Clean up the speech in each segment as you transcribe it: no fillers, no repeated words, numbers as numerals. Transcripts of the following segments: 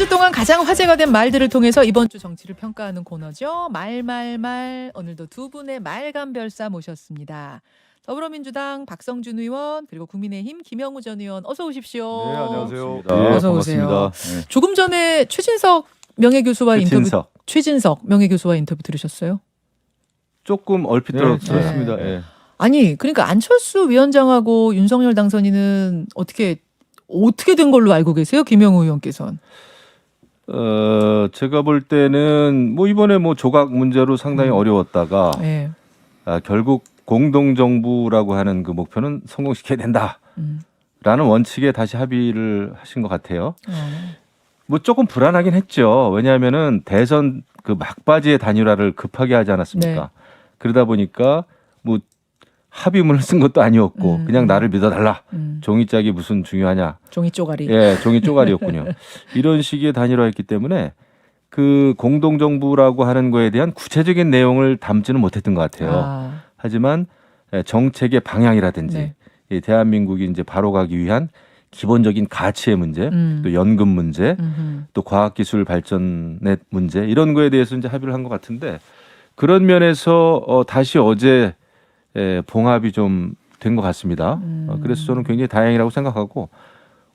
주 동안 가장 화제가 된 말들을 통해서 이번 주 정치를 평가하는 코너죠. 말말말. 오늘도 두 분의 말감별사 모셨습니다. 더불어민주당 박성준 의원 그리고 국민의힘 김영우 전 의원 어서 오십시오. 네, 안녕하세요. 네, 어서 오세요. 네. 조금 전에 최진석 명예교수와 인터뷰 들으셨어요? 조금 얼핏 들었습니다. 네. 네. 아니 그러니까 안철수 위원장하고 윤석열 당선인은 어떻게 된 걸로 알고 계세요? 김영우 의원께서는. 제가 볼 때는 뭐 이번에 뭐 조각 문제로 상당히 어려웠다가 네. 결국 공동정부라고 하는 그 목표는 성공시켜야 된다라는 원칙에 다시 합의를 하신 것 같아요. 뭐 조금 불안하긴 했죠. 왜냐하면은 대선 그 막바지에 단일화를 급하게 하지 않았습니까? 네. 그러다 보니까 뭐 합의문을 쓴 것도 아니었고 그냥 나를 믿어달라. 종이짝이 무슨 중요하냐. 종이 쪼가리. 예, 종이 쪼가리였군요. 이런 식의 단일화였기 때문에 그 공동정부라고 하는 거에 대한 구체적인 내용을 담지는 못했던 것 같아요. 하지만 정책의 방향이라든지 네. 이 대한민국이 이제 바로 가기 위한 기본적인 가치의 문제, 또 연금 문제, 또 과학기술 발전의 문제 이런 거에 대해서 이제 합의를 한 것 같은데 그런 면에서 다시 어제 봉합이 좀 된 것 같습니다. 그래서 저는 굉장히 다행이라고 생각하고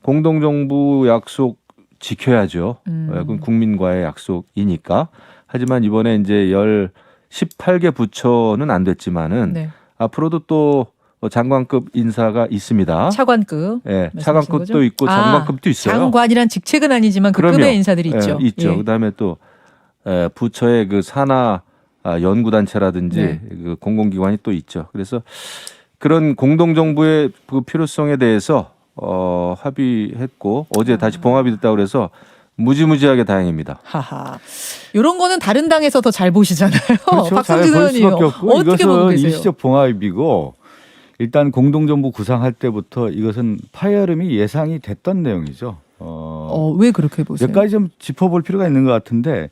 공동정부 약속 지켜야죠. 그건 국민과의 약속이니까. 하지만 이번에 이제 18개 부처는 안 됐지만은 네. 앞으로도 또 장관급 인사가 있습니다. 차관급. 네, 차관급도 거죠? 있고 장관급도 있어요. 장관이란 직책은 아니지만 그 급의 인사들이 있죠. 있죠. 예. 그다음에 또 부처의 그 산하 연구단체라든지 네. 그 공공기관이 또 있죠. 그래서 그런 공동정부의 그 필요성에 대해서 합의했고 어제 다시 봉합이 됐다고 그래서 무지무지하게 다행입니다. 하하. 이런 거는 다른 당에서 더 잘 보시잖아요. 그렇죠. 박성준 잘 볼 의원님 수밖에 없고 어떻게 보고 이것은 계세요? 일시적 봉합이고 일단 공동정부 구상할 때부터 이것은 파열음이 예상이 됐던 내용이죠. 왜 그렇게 보세요? 몇 가지 좀 짚어볼 필요가 있는 것 같은데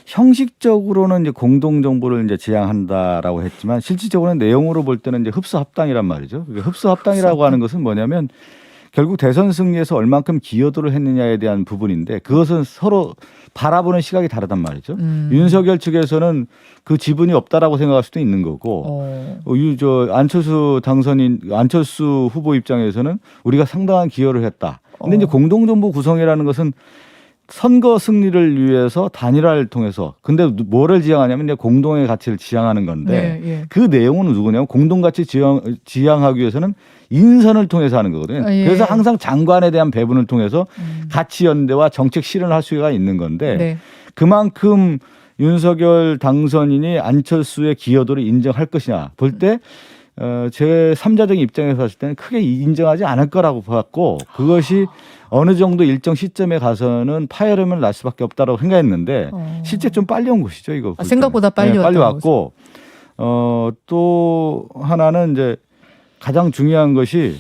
형식적으로는 이제 공동정부를 이제 지향한다라고 했지만 실질적으로는 내용으로 볼 때는 이제 흡수합당이란 말이죠. 흡수합당이라고 하는 것은 뭐냐면 결국 대선 승리에서 얼만큼 기여도를 했느냐에 대한 부분인데 그것은 서로 바라보는 시각이 다르단 말이죠. 윤석열 측에서는 그 지분이 없다라고 생각할 수도 있는 거고 안철수 후보 입장에서는 우리가 상당한 기여를 했다. 근데 이제 공동정부 구성이라는 것은 선거 승리를 위해서 단일화를 통해서 근데 뭐를 지향하냐면 이제 공동의 가치를 지향하는 건데 네, 예. 그 내용은 누구냐면 공동가치 지향하기 위해서는 인선을 통해서 하는 거거든요. 예. 그래서 항상 장관에 대한 배분을 통해서 가치 연대와 정책 실현을 할 수가 있는 건데 네. 그만큼 윤석열 당선인이 안철수의 기여도를 인정할 것이냐 볼 때 제 3자적인 입장에서 봤을 때는 크게 인정하지 않을 거라고 봤고 그것이 어느 정도 일정 시점에 가서는 파열음을 날 수밖에 없다라고 생각했는데 실제 좀 빨리 온 것이죠. 이거 생각보다 빨리 빨리 왔고 또 하나는 이제 가장 중요한 것이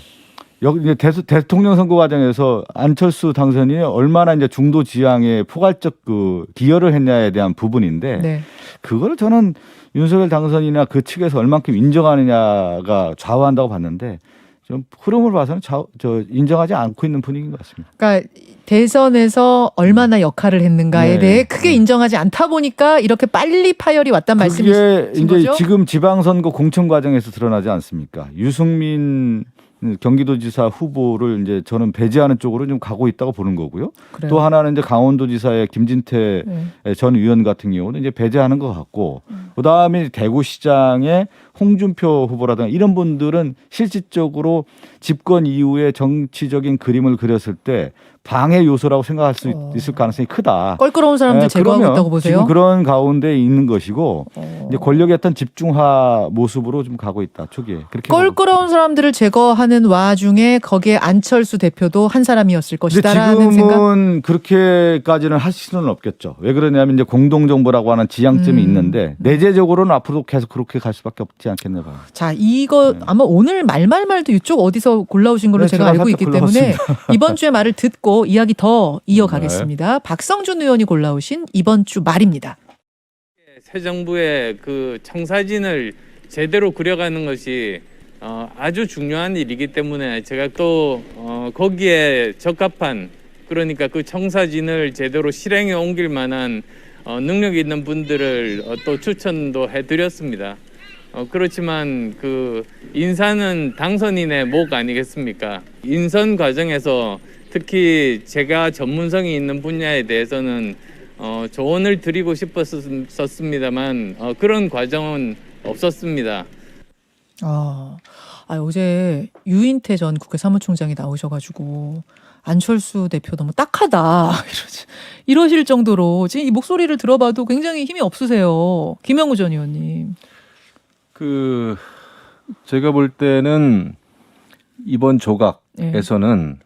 여기 대통령 선거 과정에서 안철수 당선인이 얼마나 이제 중도 지향에 포괄적 그 기여를 했냐에 대한 부분인데 네. 그거를 저는 윤석열 당선인이나 그 측에서 얼만큼 인정하느냐가 좌우한다고 봤는데 좀 흐름을 봐서는 인정하지 않고 있는 분위기인 것 같습니다. 그러니까 대선에서 얼마나 역할을 했는가에 네. 대해 크게 인정하지 않다 보니까 이렇게 빨리 파열이 왔단 그게 말씀이신 이제 거죠? 지금 지방선거 공천 과정에서 드러나지 않습니까? 유승민 경기도지사 후보를 이제 저는 배제하는 쪽으로 좀 가고 있다고 보는 거고요. 그래요. 또 하나는 이제 강원도지사의 김진태 네. 전 의원 같은 경우는 이제 배제하는 것 같고, 그 다음에 대구시장의 홍준표 후보라든가 이런 분들은 실질적으로 집권 이후에 정치적인 그림을 그렸을 때 방해 요소라고 생각할 수 있을 가능성이 크다. 껄끄러운 사람들 제거하고 그러면 있다고 보세요? 지금 그런 가운데 있는 것이고 이제 권력의 어떤 집중화 모습으로 좀 가고 있다. 초기에 그렇게 껄끄러운 사람들을 제거하는 와중에 거기에 안철수 대표도 한 사람이었을 근데 것이다라는 생각? 지금은 그렇게까지는 할 수는 없겠죠. 왜 그러냐면 이제 공동정부라고 하는 지향점이 있는데 내재적으로는 앞으로 계속 그렇게 갈 수밖에 없지 않겠나 봐요. 자, 이거 아마 오늘 말말말도 이쪽 어디서 골라오신 걸로 네, 제가 제가 알고 살짝 있기 때문에 이번 주에 말을 듣고 이야기 더 네. 이어가겠습니다. 박성준 의원이 골라오신 이번 주 말입니다. 새 정부의 그 청사진을 제대로 그려가는 것이 아주 중요한 일이기 때문에 제가 또 거기에 적합한 그러니까 그 청사진을 제대로 실행에 옮길 만한 능력 있는 분들을 또 추천도 해드렸습니다. 그렇지만 그 인사는 당선인의 목 아니겠습니까? 인선 과정에서 특히 제가 전문성이 있는 분야에 대해서는 조언을 드리고 싶었습니다만 그런 과정은 없었습니다. 어제 유인태 전 국회 사무총장이 나오셔가지고 안철수 대표 너무 딱하다 이러실 정도로 지금 이 목소리를 들어봐도 굉장히 힘이 없으세요. 김영우 전 의원님. 제가 볼 때는 이번 조각에서는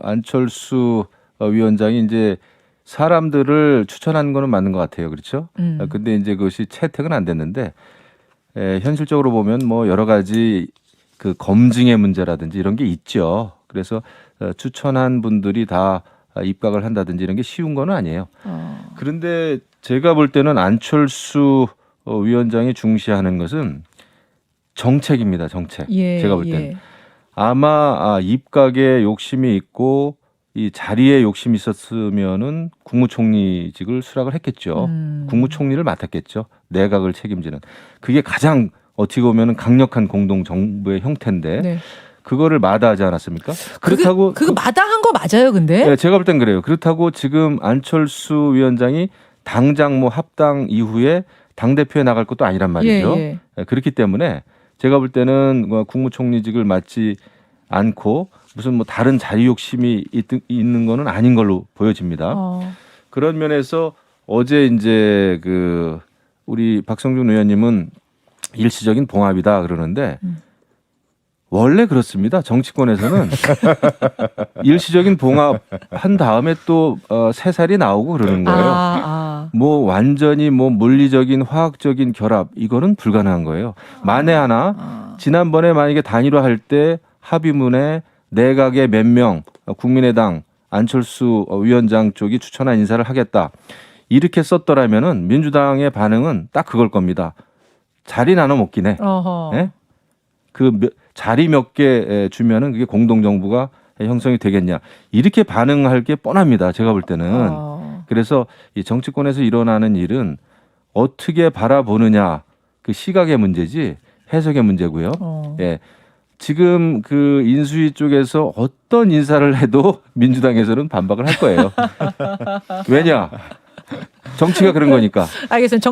안철수 위원장이 이제 사람들을 추천한 거는 맞는 것 같아요. 그렇죠? 근데 이제 그것이 채택은 안 됐는데 현실적으로 보면 뭐 여러 가지 그 검증의 문제라든지 이런 게 있죠. 그래서 추천한 분들이 다 입각을 한다든지 이런 게 쉬운 건 아니에요. 그런데 제가 볼 때는 안철수 위원장이 중시하는 것은 정책입니다. 정책. 제가 볼 때는. 아마 입각에 욕심이 있고 이 자리에 욕심이 있었으면은 국무총리직을 수락을 했겠죠. 국무총리를 맡았겠죠. 내각을 책임지는. 그게 가장 어떻게 보면 강력한 공동정부의 형태인데 네. 그거를 마다하지 않았습니까? 그렇다고 그거 마다한 거 맞아요, 근데? 네, 제가 볼 땐 그래요. 그렇다고 지금 안철수 위원장이 당장 뭐 합당 이후에 당대표에 나갈 것도 아니란 말이죠. 예. 그렇기 때문에 제가 볼 때는 국무총리직을 맡지 않고 무슨 뭐 다른 자리 욕심이 있는 거는 아닌 걸로 보여집니다. 그런 면에서 어제 이제 우리 박성준 의원님은 일시적인 봉합이다 그러는데 원래 그렇습니다. 정치권에서는 일시적인 봉합 한 다음에 또 새살이 나오고 그러는 거예요. 뭐 완전히 뭐 물리적인 화학적인 결합 이거는 불가능한 거예요. 만에 하나 지난번에 만약에 단일화할 때 합의문에 내각의 몇 명 국민의당 안철수 위원장 쪽이 추천한 인사를 하겠다 이렇게 썼더라면은 민주당의 반응은 딱 그걸 겁니다. 자리 나눠 먹긴 해. 예? 자리 몇 개 주면은 그게 공동정부가 형성이 되겠냐 이렇게 반응할 게 뻔합니다. 제가 볼 때는. 그래서 이 정치권에서 일어나는 일은 어떻게 바라보느냐 그 시각의 문제지 해석의 문제고요. 예. 지금 인수위 쪽에서 어떤 인사를 해도 민주당에서는 반박을 할 거예요. 왜냐? 정치가 그런 거니까. 알겠습니다.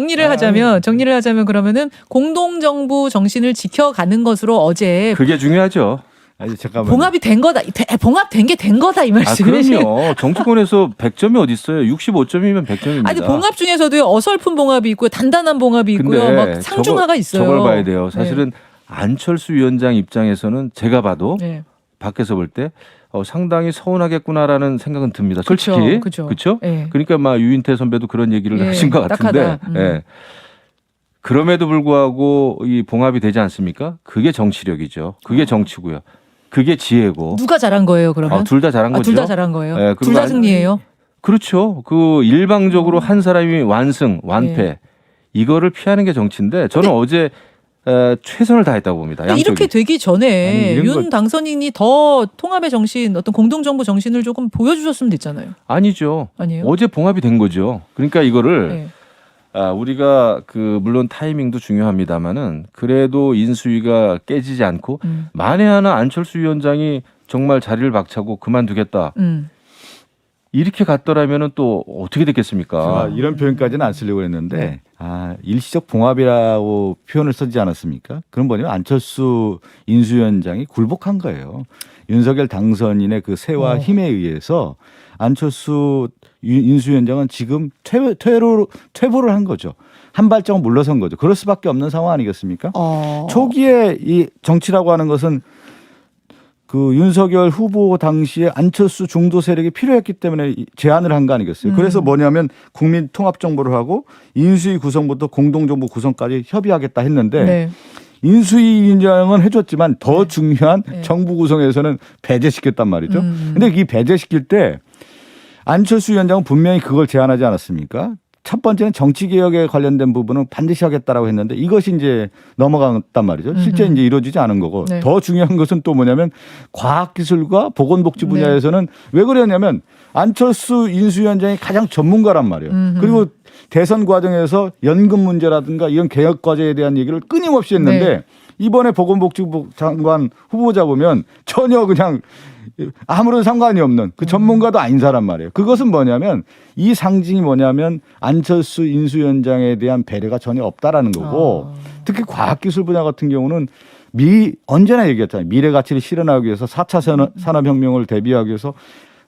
정리를 하자면 그러면은 공동정부 정신을 지켜가는 것으로 어제 그게 중요하죠. 아니 잠깐만. 봉합이 된 거다. 봉합된 게 된 거다 이 말씀이시죠? 그럼요. 정치권에서 100점이 어디 있어요? 65점이면 100점입니다. 아니 봉합 중에서도요. 어설픈 봉합이 있고요. 단단한 봉합이 있고요. 막 상중하가 있어요. 저걸 봐야 돼요. 사실은 안철수 위원장 입장에서는 제가 봐도 밖에서 볼 때 상당히 서운하겠구나라는 생각은 듭니다. 솔직히. 그렇죠? 네. 그러니까 막 유인태 선배도 그런 얘기를 하신 것 같은데. 예. 그럼에도 불구하고 이 봉합이 되지 않습니까? 그게 정치력이죠. 그게 정치고요. 그게 지혜고. 누가 잘한 거예요, 그러면? 둘 다 잘한 거죠. 둘 다 잘한 거예요. 예, 둘 다 승리예요? 그렇죠. 일방적으로 한 사람이 완패. 이거를 피하는 게 정치인데 저는 어제 최선을 다했다고 봅니다. 양쪽이. 이렇게 되기 전에 윤 당선인이 더 통합의 정신, 어떤 공동정부 정신을 조금 보여주셨으면 됐잖아요. 아니죠. 아니에요? 어제 봉합이 된 거죠. 그러니까 이거를 우리가 물론 타이밍도 중요합니다만은 그래도 인수위가 깨지지 않고 만에 하나 안철수 위원장이 정말 자리를 박차고 그만두겠다. 이렇게 갔더라면은 또 어떻게 됐겠습니까? 이런 표현까지는 안 쓰려고 했는데 일시적 봉합이라고 표현을 쓰지 않았습니까? 그런 뭐냐면 안철수 인수위원장이 굴복한 거예요. 윤석열 당선인의 그 세와 힘에 의해서 안철수 인수위원장은 지금 퇴보를 한 거죠. 한 발짝 물러선 거죠. 그럴 수밖에 없는 상황 아니겠습니까? 초기에 이 정치라고 하는 것은 윤석열 후보 당시에 안철수 중도 세력이 필요했기 때문에 제안을 한 거 아니겠어요? 그래서 뭐냐면 국민 통합 정부를 하고 인수위 구성부터 공동정부 구성까지 협의하겠다 했는데 인수위 위원장은 해줬지만 더 중요한 정부 구성에서는 배제시켰단 말이죠. 근데 이 배제시킬 때 안철수 위원장은 분명히 그걸 제안하지 않았습니까? 첫 번째는 정치 개혁에 관련된 부분은 반드시 하겠다라고 했는데 이것이 이제 넘어갔단 말이죠. 실제 이제 이루어지지 않은 거고 네. 더 중요한 것은 또 뭐냐면 과학기술과 보건복지 분야에서는 왜 그러냐면 안철수 인수위원장이 가장 전문가란 말이에요. 그리고 대선 과정에서 연금 문제라든가 이런 개혁 과제에 대한 얘기를 끊임없이 했는데 네. 이번에 보건복지부 장관 후보자 보면 전혀 그냥 아무런 상관이 없는 그 전문가도 아닌 사람 말이에요. 그것은 뭐냐면 이 상징이 뭐냐면 안철수 인수위원장에 대한 배려가 전혀 없다라는 거고 특히 과학기술 분야 같은 경우는 언제나 얘기했잖아요. 미래 가치를 실현하기 위해서 4차 산업혁명을 대비하기 위해서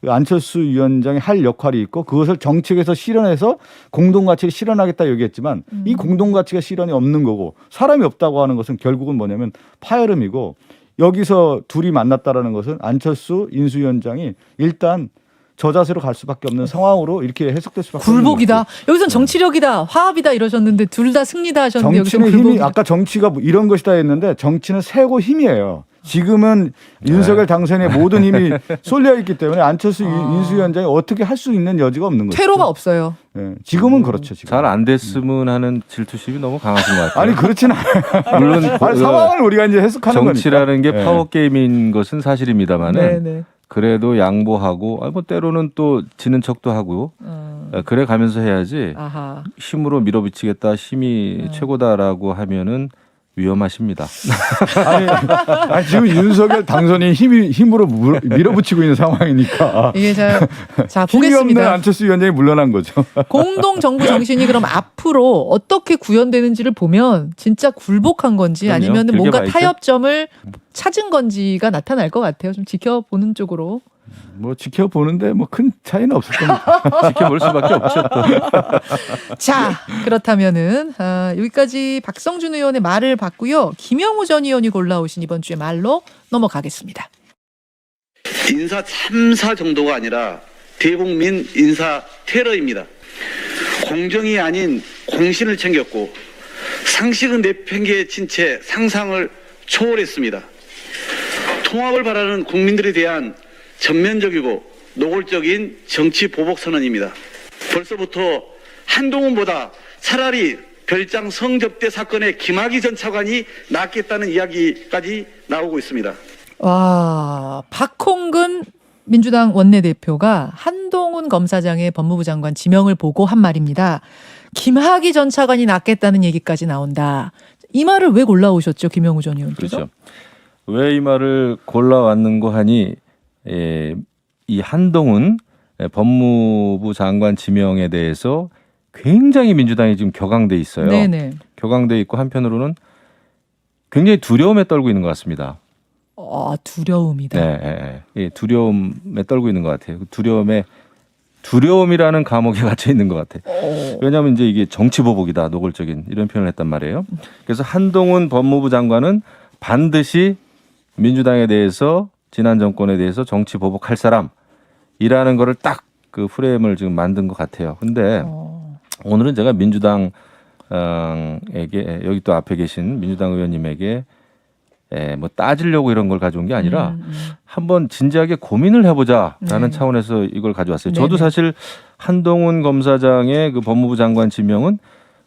안철수 위원장이 할 역할이 있고 그것을 정책에서 실현해서 공동가치를 실현하겠다 얘기했지만 이 공동가치가 실현이 없는 거고 사람이 없다고 하는 것은 결국은 뭐냐면 파열음이고 여기서 둘이 만났다라는 것은 안철수 인수위원장이 일단 저자세로 갈 수밖에 없는 상황으로 이렇게 해석될 수밖에 없는 굴복이다. 거죠. 여기선 정치력이다. 화합이다 이러셨는데 둘 다 승리다 하셨는데 여기서 정치는 힘이 굴복이다. 아까 정치가 뭐 이런 것이다 했는데 정치는 세고 힘이에요. 지금은 윤석열 당선의 모든 힘이 쏠려 있기 때문에 안철수 인수위원장이 어떻게 할 수 있는 여지가 없는 거죠. 퇴로가 없어요. 네, 지금은 그렇죠. 지금. 잘 안 됐으면 하는 질투심이 너무 강하신 것 같아요. 아니 그렇지는 않아요. 물론 아니, 상황을 우리가 이제 해석하는 정치라는 게 거니까. 파워 게임인 것은 사실입니다만은 네네. 그래도 양보하고 뭐 때로는 또 지는 척도 하고 그래 가면서 해야지 아하. 힘으로 밀어붙이겠다 힘이 최고다라고 하면은 위험하십니다. 아니, 지금 윤석열 당선이 힘으로 밀어붙이고 있는 상황이니까 이게 자 힘이 없는 보겠습니다. 안철수 위원장이 물러난 거죠. 공동 정부 정신이 그럼 앞으로 어떻게 구현되는지를 보면 진짜 굴복한 건지 그럼요. 아니면 길게 뭔가 봐야죠. 타협점을 찾은 건지가 나타날 것 같아요. 좀 지켜보는 쪽으로. 뭐 지켜보는데 뭐 큰 차이는 없을 겁니다. 지켜볼 수밖에 없죠. 또. 자, 그렇다면은 여기까지 박성준 의원의 말을 봤고요. 김영우 전 의원이 골라오신 이번 주의 말로 넘어가겠습니다. 인사 참사 정도가 아니라 대국민 인사 테러입니다. 공정이 아닌 공신을 챙겼고 상식은 내팽개에 친 채 상상을 초월했습니다. 통합을 바라는 국민들에 대한 전면적이고 노골적인 정치 보복 선언입니다. 벌써부터 한동훈보다 차라리 별장 성접대 사건의 김학의 전 차관이 낫겠다는 이야기까지 나오고 있습니다. 와, 박홍근 민주당 원내대표가 한동훈 검사장의 법무부 장관 지명을 보고 한 말입니다. 김학의 전 차관이 낫겠다는 얘기까지 나온다. 이 말을 왜 골라오셨죠, 김영우 전 의원께서? 그렇죠. 왜 이 말을 골라왔는고 하니 이 한동훈 법무부 장관 지명에 대해서 굉장히 민주당이 지금 격앙돼 있어요. 네네. 격앙돼 있고 한편으로는 굉장히 두려움에 떨고 있는 것 같습니다. 두려움이다. 네, 예, 두려움에 떨고 있는 것 같아요. 두려움이라는 감옥에 갇혀 있는 것 같아요. 왜냐하면 이제 이게 정치 보복이다, 노골적인 이런 표현을 했단 말이에요. 그래서 한동훈 법무부 장관은 반드시 민주당에 대해서 지난 정권에 대해서 정치 보복할 사람이라는 거를 딱 그 프레임을 지금 만든 것 같아요. 근데 오늘은 제가 민주당에게 여기 또 앞에 계신 민주당 의원님에게 뭐 따지려고 이런 걸 가져온 게 아니라 한번 진지하게 고민을 해보자라는 차원에서 이걸 가져왔어요. 네네. 저도 사실 한동훈 검사장의 그 법무부 장관 지명은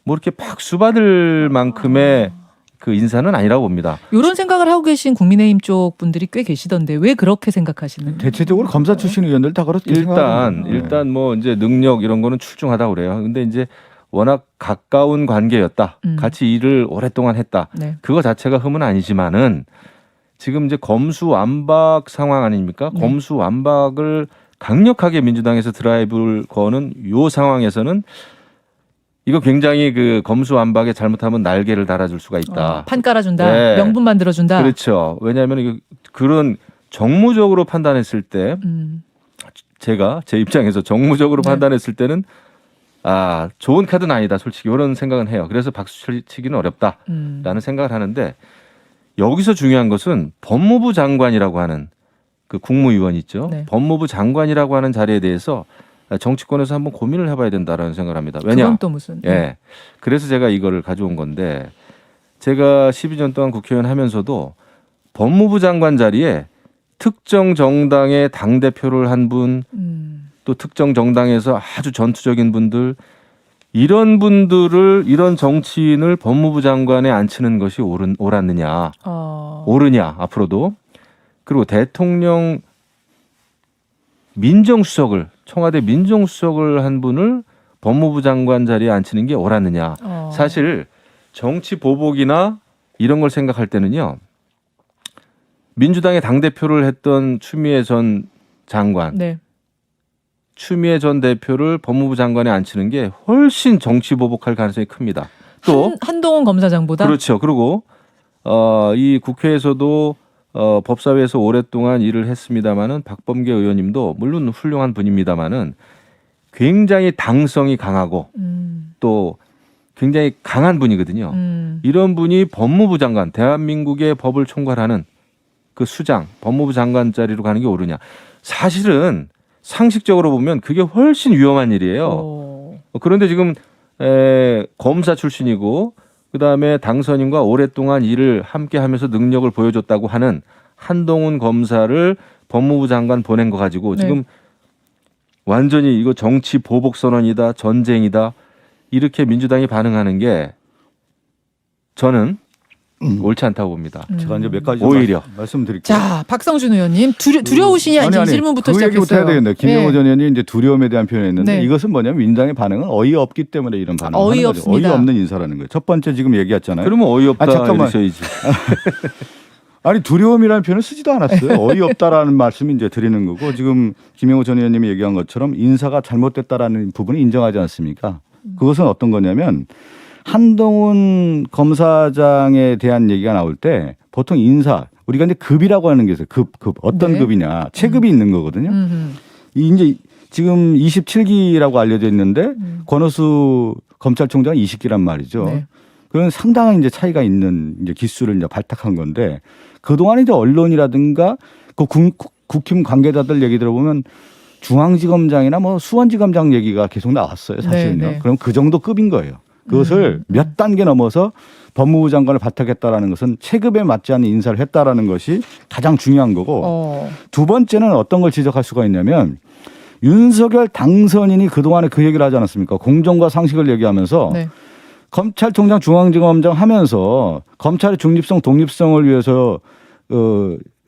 뭐 이렇게 박수 받을 만큼의 그 인사는 아니라고 봅니다. 이런 생각을 하고 계신 국민의힘 쪽 분들이 꽤 계시던데 왜 그렇게 생각하시는? 대체적으로 검사 출신 의원들 다 그렇게 생각합니다. 일단 뭐 이제 능력 이런 거는 출중하다고 그래요. 근데 이제 워낙 가까운 관계였다. 같이 일을 오랫동안 했다. 네. 그거 자체가 흠은 아니지만은 지금 이제 검수완박 상황 아닙니까? 네. 검수완박을 강력하게 민주당에서 드라이브를 거는 요 상황에서는 이거 굉장히 그 검수완박에 잘못하면 날개를 달아줄 수가 있다. 판 깔아준다. 네. 명분 만들어준다. 그렇죠. 왜냐하면 이거 그런 정무적으로 판단했을 때 제가 제 입장에서 정무적으로 네. 판단했을 때는 좋은 카드는 아니다. 솔직히 이런 생각은 해요. 그래서 박수 치기는 어렵다라는 생각을 하는데 여기서 중요한 것은 법무부 장관이라고 하는 그 국무위원 있죠. 네. 법무부 장관이라고 하는 자리에 대해서 정치권에서 한번 고민을 해봐야 된다라는 생각을 합니다. 왜냐? 그건 또 무슨? 예. 그래서 제가 이거를 가져온 건데 제가 12년 동안 국회의원 하면서도 법무부 장관 자리에 특정 정당의 당대표를 한 분, 또 특정 정당에서 아주 전투적인 분들 이런 분들을 이런 정치인을 법무부 장관에 앉히는 것이 옳았느냐, 옳으냐 앞으로도. 그리고 대통령 민정수석을 청와대 민정수석을 한 분을 법무부 장관 자리에 앉히는 게 옳았느냐. 사실 정치 보복이나 이런 걸 생각할 때는요. 민주당의 당대표를 했던 추미애 전 장관, 네. 추미애 전 대표를 법무부 장관에 앉히는 게 훨씬 정치 보복할 가능성이 큽니다. 또 한동훈 검사장보다 그렇죠. 그리고 이 국회에서도 법사위에서 오랫동안 일을 했습니다마는 박범계 의원님도 물론 훌륭한 분입니다마는 굉장히 당성이 강하고 또 굉장히 강한 분이거든요. 이런 분이 법무부 장관, 대한민국의 법을 총괄하는 그 수장, 법무부 장관 자리로 가는 게 옳으냐. 사실은 상식적으로 보면 그게 훨씬 위험한 일이에요. 그런데 지금 검사 출신이고 그다음에 당선인과 오랫동안 일을 함께 하면서 능력을 보여줬다고 하는 한동훈 검사를 법무부 장관 보낸 거 가지고 네. 지금 완전히 이거 정치 보복 선언이다, 전쟁이다 이렇게 민주당이 반응하는 게 저는 옳지 않다고 봅니다. 제가 이제 몇 가지 오히려. 말씀드릴게요. 자, 박성준 의원님 두려우시냐 이제 이 질문부터 그 시작했어요. 얘기부터 해야 되겠네. 김영호 예. 전 의원이 이제 두려움에 대한 표현을 했는데 네. 이것은 뭐냐면 민주당의 반응은 어이없기 때문에 이런 반응을 하는 거죠. 어이없습니다. 어이없는 인사라는 거예요. 첫 번째 지금 얘기했잖아요. 그러면 어이없다 잠깐만. 이러셔야지. 아니 두려움이라는 표현을 쓰지도 않았어요. 어이없다라는 말씀을 이제 드리는 거고 지금 김영호 전 의원님이 얘기한 것처럼 인사가 잘못됐다라는 부분을 인정하지 않습니까? 그것은 어떤 거냐면 한동훈 검사장에 대한 얘기가 나올 때 보통 인사 우리가 이제 급이라고 하는 게 있어요. 급 어떤 네. 급이냐 체급이 있는 거거든요. 이제 지금 27기라고 알려져 있는데 권오수 검찰총장 20기란 말이죠. 네. 그런 상당한 이제 차이가 있는 이제 기수를 이제 발탁한 건데 그동안 이제 언론이라든가 그 국힘 관계자들 얘기 들어보면 중앙지검장이나 뭐 수원지검장 얘기가 계속 나왔어요. 사실은요. 네, 네. 그럼 그 정도 급인 거예요. 그것을 몇 단계 넘어서 법무부 장관을 발탁했다라는 것은 체급에 맞지 않는 인사를 했다라는 것이 가장 중요한 거고 두 번째는 어떤 걸 지적할 수가 있냐면 윤석열 당선인이 그동안에 그 얘기를 하지 않았습니까? 공정과 상식을 얘기하면서 네. 검찰총장 중앙지검장 하면서 검찰의 중립성 독립성을 위해서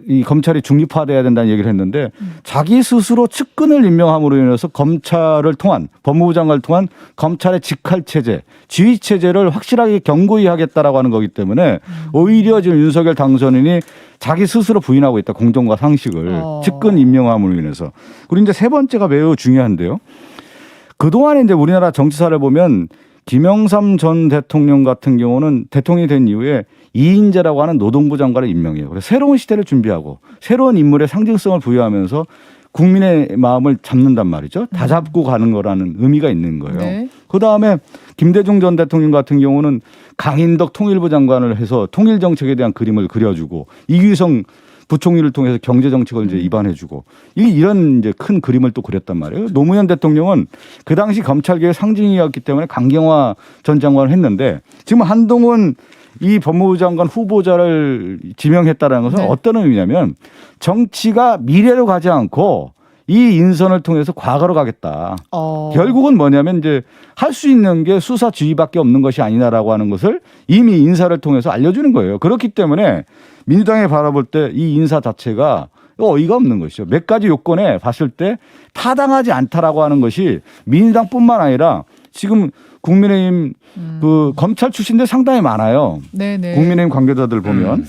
이 검찰이 중립화돼야 된다는 얘기를 했는데 자기 스스로 측근을 임명함으로 인해서 검찰을 통한 법무부 장관을 통한 검찰의 직할 체제, 지휘 체제를 확실하게 견고히 하겠다라고 하는 거기 때문에 오히려 지금 윤석열 당선인이 자기 스스로 부인하고 있다. 공정과 상식을 측근 임명함으로 인해서. 그리고 이제 세 번째가 매우 중요한데요. 그동안에 이제 우리나라 정치사를 보면 김영삼 전 대통령 같은 경우는 대통령이 된 이후에 이인재라고 하는 노동부 장관을 임명해요. 그래서 새로운 시대를 준비하고 새로운 인물의 상징성을 부여하면서 국민의 마음을 잡는단 말이죠. 다 잡고 가는 거라는 의미가 있는 거예요. 네. 그다음에 김대중 전 대통령 같은 경우는 강인덕 통일부 장관을 해서 통일 정책에 대한 그림을 그려주고 이규성 부총리를 통해서 경제 정책을 이제 입안해주고 이런 이제 큰 그림을 또 그렸단 말이에요. 노무현 대통령은 그 당시 검찰계의 상징이었기 때문에 강경화 전 장관을 했는데 지금 한동훈 이 법무부 장관 후보자를 지명했다는 것은 네. 어떤 의미냐면 정치가 미래로 가지 않고 이 인선을 통해서 과거로 가겠다. 결국은 뭐냐면 이제 할 수 있는 게 수사 지휘밖에 없는 것이 아니다라고 하는 것을 이미 인사를 통해서 알려주는 거예요. 그렇기 때문에 민주당이 바라볼 때 이 인사 자체가 어이가 없는 것이죠. 몇 가지 요건에 봤을 때 타당하지 않다라고 하는 것이 민주당뿐만 아니라 지금 국민의힘 그 검찰 출신들 상당히 많아요. 네네. 국민의힘 관계자들 보면.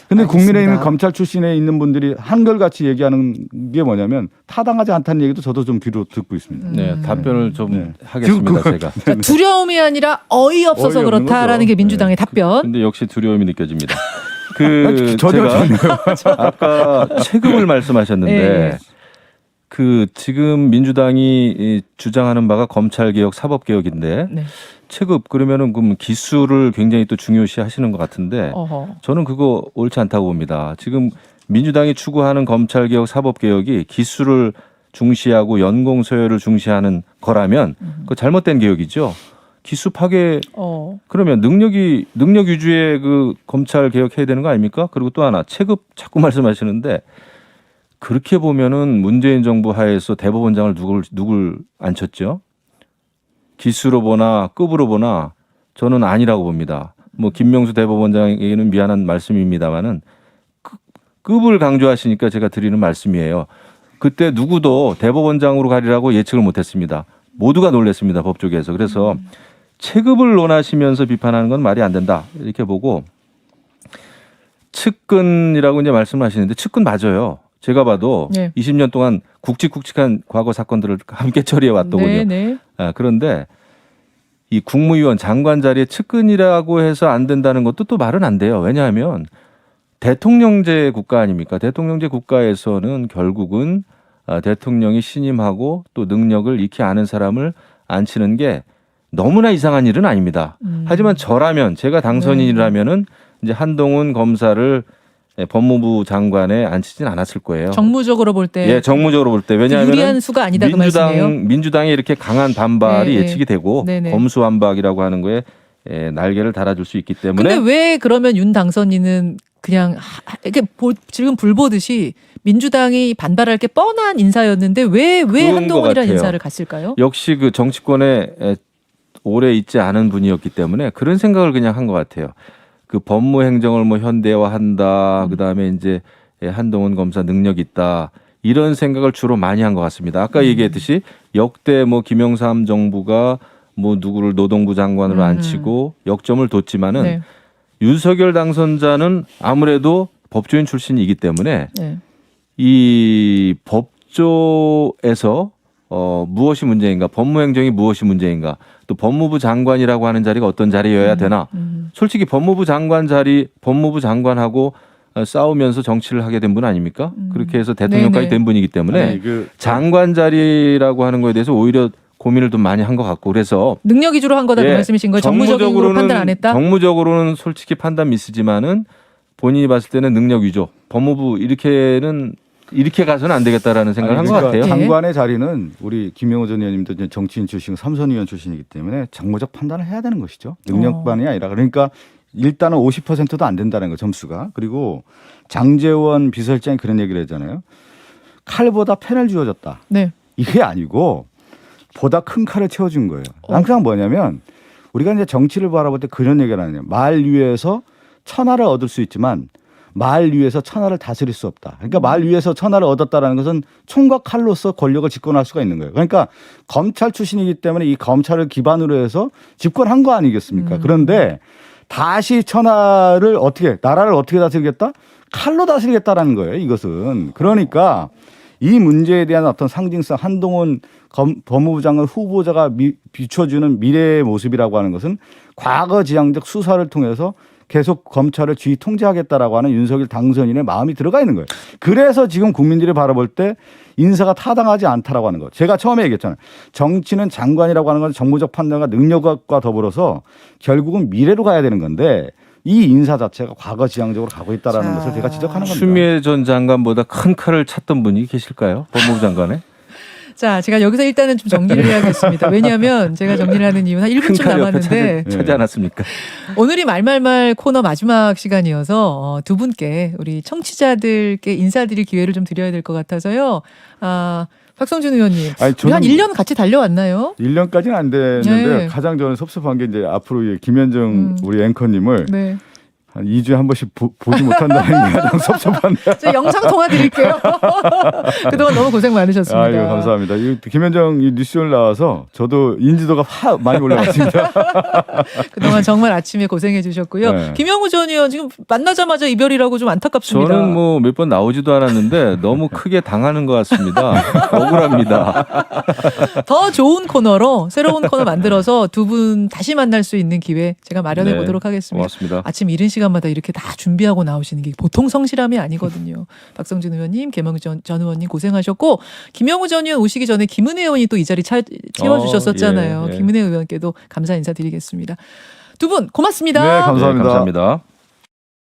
근데 알겠습니다. 국민의힘 검찰 출신에 있는 분들이 한결같이 얘기하는 게 뭐냐면 타당하지 않다는 얘기도 저도 좀 귀로 듣고 있습니다. 네, 답변을 좀 네. 하겠습니다. 제가. 그러니까 두려움이 아니라 어이없어서 어이없는 그렇다라는 거죠. 게 민주당의 답변. 근데 역시 두려움이 느껴집니다. 그 전혀 제가 아까 체급을 말씀하셨는데 네. 그 지금 민주당이 주장하는 바가 검찰개혁, 사법개혁인데 네. 체급 그러면은 그럼 기수를 굉장히 또 중요시 하시는 것 같은데 어허. 저는 그거 옳지 않다고 봅니다. 지금 민주당이 추구하는 검찰개혁, 사법개혁이 기수를 중시하고 연공 서열을 중시하는 거라면 그거 잘못된 개혁이죠. 기수 파괴 그러면 능력 위주의 그 검찰 개혁해야 되는 거 아닙니까? 그리고 또 하나 체급 자꾸 말씀하시는데 그렇게 보면은 문재인 정부 하에서 대법원장을 누굴 앉혔죠? 기수로 보나 급으로 보나 저는 아니라고 봅니다. 뭐 김명수 대법원장에게는 미안한 말씀입니다만은 급을 강조하시니까 제가 드리는 말씀이에요. 그때 누구도 대법원장으로 가리라고 예측을 못했습니다. 모두가 놀랐습니다. 법조계에서. 그래서 체급을 논하시면서 비판하는 건 말이 안 된다 이렇게 보고 측근이라고 이제 말씀하시는데 측근 맞아요. 제가 봐도 네. 20년 동안 굵직굵직한 과거 사건들을 함께 처리해 왔더군요. 네, 네. 그런데 이 국무위원 장관 자리에 측근이라고 해서 안 된다는 것도 또 말은 안 돼요. 왜냐하면 대통령제 국가 아닙니까? 대통령제 국가에서는 결국은 대통령이 신임하고 또 능력을 익히 아는 사람을 앉히는 게 너무나 이상한 일은 아닙니다. 하지만 저라면 제가 당선인이라면은 이제 한동훈 검사를 법무부 장관에 앉히진 않았을 거예요. 정무적으로 볼 때. 예, 정무적으로 볼 때 왜냐하면 유리한 수가 아니다 그 말씀이에요. 민주당이 이렇게 강한 반발이 네, 예측이 되고 네네. 검수완박이라고 하는 거에 날개를 달아줄 수 있기 때문에. 근데 왜 그러면 윤 당선인은 그냥 이렇게 지금 불 보듯이 민주당이 반발할 게 뻔한 인사였는데 왜 그런 것 한동훈이라는 같아요. 인사를 갔을까요? 역시 그 정치권에 오래 있지 않은 분이었기 때문에 그런 생각을 그냥 한 것 같아요. 그 법무행정을 뭐 현대화한다. 그다음에 이제 한동훈 검사 능력 있다. 이런 생각을 주로 많이 한 것 같습니다. 아까 얘기했듯이 역대 뭐 김영삼 정부가 뭐 누구를 노동부 장관으로 앉히고 역점을 뒀지만은 네. 윤석열 당선자는 아무래도 법조인 출신이기 때문에 네. 이 법조에서 무엇이 문제인가, 법무행정이 무엇이 문제인가, 또 법무부 장관이라고 하는 자리가 어떤 자리여야 되나. 솔직히 법무부 장관하고 싸우면서 정치를 하게 된 분 아닙니까? 그렇게 해서 대통령까지 네네. 된 분이기 때문에 아니, 장관 자리라고 하는 거에 대해서 오히려 고민을 좀 많이 한 것 같고 그래서 능력 위주로 한 거다 그 예, 말씀이신 거예요? 정무적으로 판단 안 했다? 정무적으로는 솔직히 판단 미스지만은 본인이 봤을 때는 능력 위조. 법무부 이렇게 가서는 안 되겠다라는 생각을 한 것 그러니까 같아요. 장관의 자리는 우리 김영호 전 의원님도 이제 정치인 출신, 삼선 의원 출신이기 때문에 정무적 판단을 해야 되는 것이죠. 능력만이 아니라. 그러니까 일단은 50%도 안 된다는 거 점수가. 그리고 장제원 비서실장이 그런 얘기를 했잖아요. 칼보다 펜을 쥐어줬다. 네. 이게 아니고 보다 큰 칼을 채워준 거예요. 항상 뭐냐면 우리가 이제 정치를 바라볼 때 그런 얘기를 하느냐. 말 위에서 천하를 얻을 수 있지만 말 위에서 천하를 다스릴 수 없다. 그러니까 말 위에서 천하를 얻었다라는 것은 총과 칼로서 권력을 집권할 수가 있는 거예요. 그러니까 검찰 출신이기 때문에 이 검찰을 기반으로 해서 집권한 거 아니겠습니까? 그런데 다시 천하를 나라를 어떻게 다스리겠다? 칼로 다스리겠다라는 거예요. 이것은. 그러니까 이 문제에 대한 어떤 상징성, 한동훈 법무부 장관 후보자가 비춰주는 미래의 모습이라고 하는 것은 과거 지향적 수사를 통해서 계속 검찰을 쥐 통제하겠다라고 하는 윤석열 당선인의 마음이 들어가 있는 거예요. 그래서 지금 국민들이 바라볼 때 인사가 타당하지 않다라고 하는 거. 제가 처음에 얘기했잖아요. 정치는 장관이라고 하는 건 정무적 판단과 능력과 더불어서 결국은 미래로 가야 되는 건데 이 인사 자체가 과거 지향적으로 가고 있다라는 것을 제가 지적하는 겁니다. 추미애 전 장관보다 큰 칼을 찾던 분이 계실까요? 법무부 장관에? 자, 제가 여기서 일단은 좀 정리를 해야겠습니다. 왜냐하면 제가 정리를 하는 이유는 한 1분쯤 큰 칼 옆에 남았는데 차지 않았습니까? 오늘이 말말말 코너 마지막 시간이어서 두 분께 우리 청취자들께 인사드릴 기회를 좀 드려야 될 것 같아서요. 박성준 의원님, 아니, 우리 한 저는 1년 같이 달려왔나요? 1년까지는 안 됐는데 네. 가장 저는 섭섭한 게 이제 앞으로 김현정 우리 앵커님을 네. 한 2주에 한 번씩 보지 못한다는 게 가장 섭섭한데. 제가 영상 통화 드릴게요. 그동안 너무 고생 많으셨습니다. 아유, 감사합니다. 김현정 뉴스를 나와서 저도 인지도가 많이 올라갔습니다. 그동안 정말 아침에 고생해 주셨고요. 네. 김영우 전 의원 지금 만나자마자 이별이라고 좀 안타깝습니다. 저는 뭐 몇 번 나오지도 않았는데 너무 크게 당하는 것 같습니다. 억울합니다. 더 좋은 코너로 새로운 코너 만들어서 두 분 다시 만날 수 있는 기회 제가 마련해 네, 보도록 하겠습니다. 고맙습니다. 아침 이른 시간마다 이렇게 다 준비하고 나오시는 게 보통 성실함이 아니거든요. 박성준 의원님, 김영우 전 의원님 고생하셨고 김영우 전 의원 오시기 전에 김은혜 의원이 또 이 자리 채워주셨었잖아요. 예. 김은혜 의원께도 감사 인사드리겠습니다. 두 분 고맙습니다. 네, 감사합니다. 네, 감사합니다.